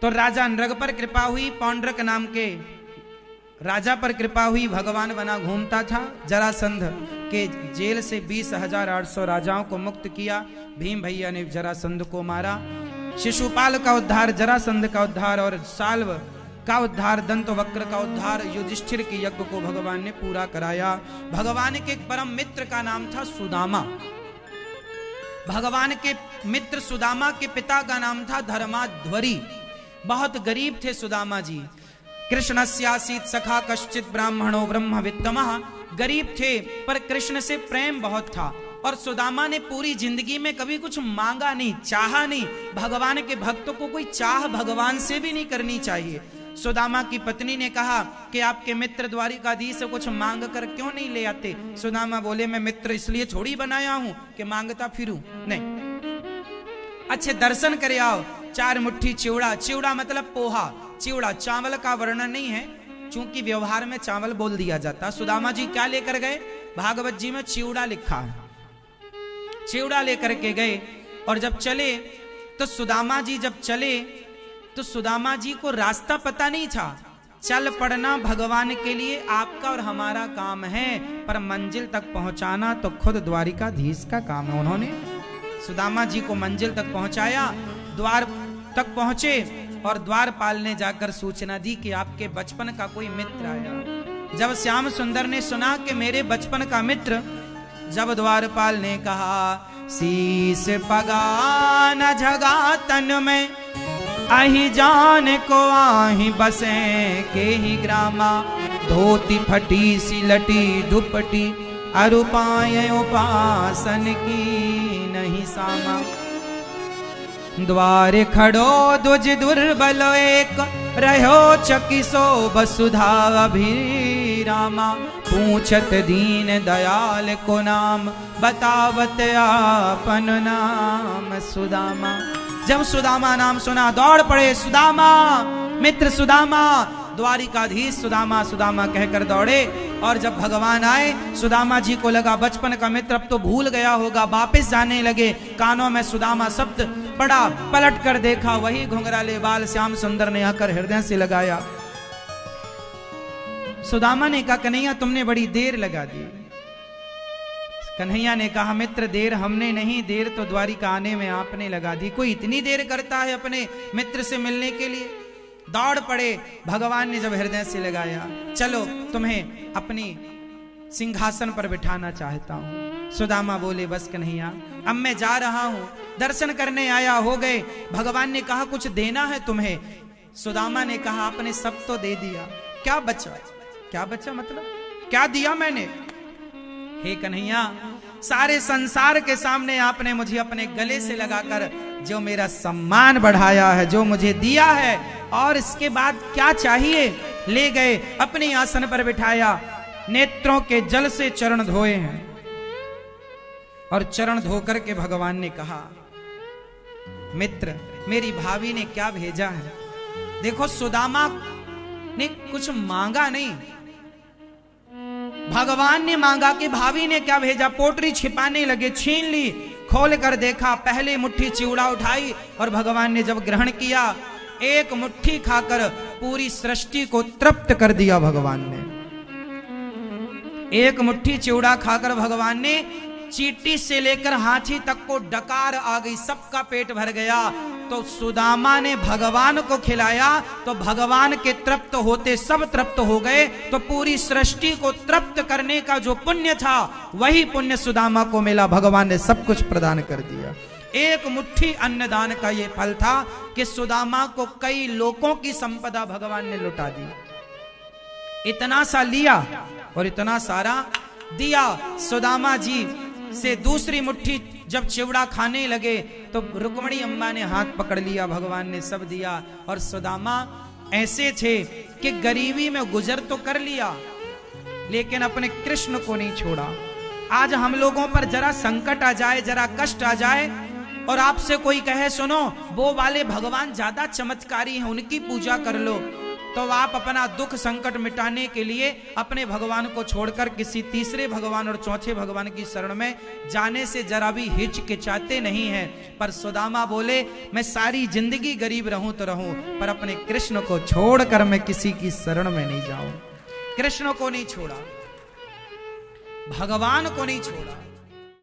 तो राजा नृग पर कृपा हुई, पौंड्रक नाम के राजा पर कृपा हुई, भगवान बना घूमता था। जरासंध के जेल से 20,800 राजाओं को मुक्त किया। भीम भैया ने जरासंध को मारा। शिशुपाल का उद्धार, जरासंध का उद्धार और साल्व का उद्धार, दंतवक्र का उद्धार, युधिष्ठिर के यज्ञ को भगवान ने पूरा कराया। भगवान के एक परम मित्र का नाम था सुदामा। भगवान के मित्र सुदामा के पिता का नाम था धर्माध्वरी। बहुत गरीब थे सुदामा जी। कृष्णस्यासीत सखा कश्चित ब्राह्मणो ब्रह्मवित्तमः। गरीब थे पर कृष्ण से प्रेम बहुत था। और सुदामा ने पूरी जिंदगी में कभी कुछ मांगा नहीं, चाहा नहीं। भगवान के भक्तों को कोई चाह भगवान से भी नहीं करनी चाहिए। सुदामा की पत्नी ने कहा कि आपके मित्र द्वारिकाधीश से कुछ मांग कर क्यों नहीं ले आते। सुदामा बोले, मैं मित्र इसलिए थोड़ी बनाया हूं कि मांगता फिरूं, नहीं, अच्छे दर्शन करे आओ। 4 मुट्ठी चिवड़ा, चिवड़ा मतलब पोहा, चिवड़ा चावल का वर्णन नहीं है, चूंकि व्यवहार में चावल बोल दिया जाता। सुदामा जी क्या लेकर गए? भागवत जी में चिवड़ा लिखा है। चिवड़ा लेकर के गए और जब चले तो सुदामा जी जब चले तो सुदामा जी को रास्ता पता नहीं था। चल पड़ना भगवान के लिए आपका और हमारा काम है, पर मंजिल तक पहुंचाना तो खुद द्वारिकाधीश का काम है। उन्होंने सुदामा जी को मंजिल तक पहुंचाया। द्वार तक पहुंचे और द्वारपाल ने जाकर सूचना दी कि आपके बचपन का कोई मित्र आया। जब श्याम सुंदर ने सुना कि मेरे बचपन का मित्र, जब द्वारपाल ने कहा, शीस पगा न झगा तन में, आही जान को आही बसे के ही ग्रामा, धोती फटी सी लटी दुपटी, अरुपाय उपासन की नहीं सामा। द्वार खड़ो दुज दुर्बल एक, रहो चकिसो वसुधा अभिरामा, पूछत दीन दयाल को नाम, बतावत आपन नाम सुदामा। जब सुदामा नाम सुना दौड़ पड़े, सुदामा मित्र सुदामा, द्वारिकाधीश सुदामा सुदामा कहकर दौड़े। और जब भगवान आए, सुदामा जी को लगा बचपन का मित्र अब तो भूल गया होगा, वापस जाने लगे। कानों में सुदामा शब्द पड़ा, पलट कर देखा, वही घुंघराले बाल श्याम सुंदर ने आकर हृदय से लगाया। सुदामा ने कहा, कन्हैया तुमने बड़ी देर लगा दी। कन्हैया ने कहा, मित्र देर हमने नहीं, देर तो द्वारिका आने में आपने लगा दी। कोई इतनी देर करता है अपने मित्र से मिलने के लिए? दौड़ पड़े। भगवान ने जब हृदय से लगाया, चलो तुम्हें अपनी सिंहासन पर बिठाना चाहता हूं। सुदामा बोले, बस कन्हैया अब मैं जा रहा हूं, दर्शन करने आया हो गए। भगवान ने कहा, कुछ देना है तुम्हें? सुदामा ने कहा, आपने सब तो दे दिया, क्या बचा? क्या बचा मतलब क्या दिया मैंने? हे कन्हैया, सारे संसार के सामने आपने मुझे अपने गले से लगाकर जो मेरा सम्मान बढ़ाया है, जो मुझे दिया है, और इसके बाद क्या चाहिए? ले गए, अपने आसन पर बिठाया, नेत्रों के जल से चरण धोए हैं। और चरण धोकर के भगवान ने कहा, मित्र मेरी भाभी ने क्या भेजा है? देखो सुदामा ने कुछ मांगा नहीं, भगवान ने मांगा कि भाभी ने क्या भेजा। पोटरी छिपाने लगे, छीन ली, खोल कर देखा, पहले मुट्ठी चिवड़ा उठाई और भगवान ने जब ग्रहण किया, एक मुट्ठी खाकर पूरी सृष्टि को तृप्त कर दिया। भगवान ने एक मुट्ठी चिवड़ा खाकर भगवान ने चींटी से लेकर हाथी तक को डकार आ गई, सबका पेट भर गया। तो सुदामा ने भगवान को खिलाया तो भगवान के तृप्त होते सब तृप्त हो गए। तो पूरी सृष्टि को तृप्त करने का जो पुण्य था, वही पुण्य सुदामा को मिला। भगवान ने सब कुछ प्रदान कर दिया। एक मुट्ठी अन्नदान का ये फल था कि सुदामा को कई लोकों की संपदा भगवान ने लुटा दी। इतना सा लिया और इतना सारा दिया। सुदामा जी से दूसरी मुट्ठी जब चिवड़ा खाने लगे तो रुक्मणी अम्मा ने हाथ पकड़ लिया, भगवान ने सब दिया। और सुदामा ऐसे थे कि गरीबी में गुजर तो कर लिया, लेकिन अपने कृष्ण को नहीं छोड़ा। आज हम लोगों पर जरा संकट आ जाए, जरा कष्ट आ जाए, और आपसे कोई कहे सुनो वो वाले भगवान ज्यादा चमत्कारी हैं, उनकी पूजा कर लो, तो आप अपना दुख संकट मिटाने के लिए अपने भगवान को छोड़कर किसी तीसरे भगवान और चौथे भगवान की शरण में जाने से जरा भी हिचकिचाते नहीं हैं। पर सुदामा बोले मैं सारी जिंदगी गरीब रहूं तो रहूं, पर अपने कृष्ण को छोड़कर मैं किसी की शरण में नहीं जाऊं। कृष्ण को नहीं छोड़ा, भगवान को नहीं छोड़ा।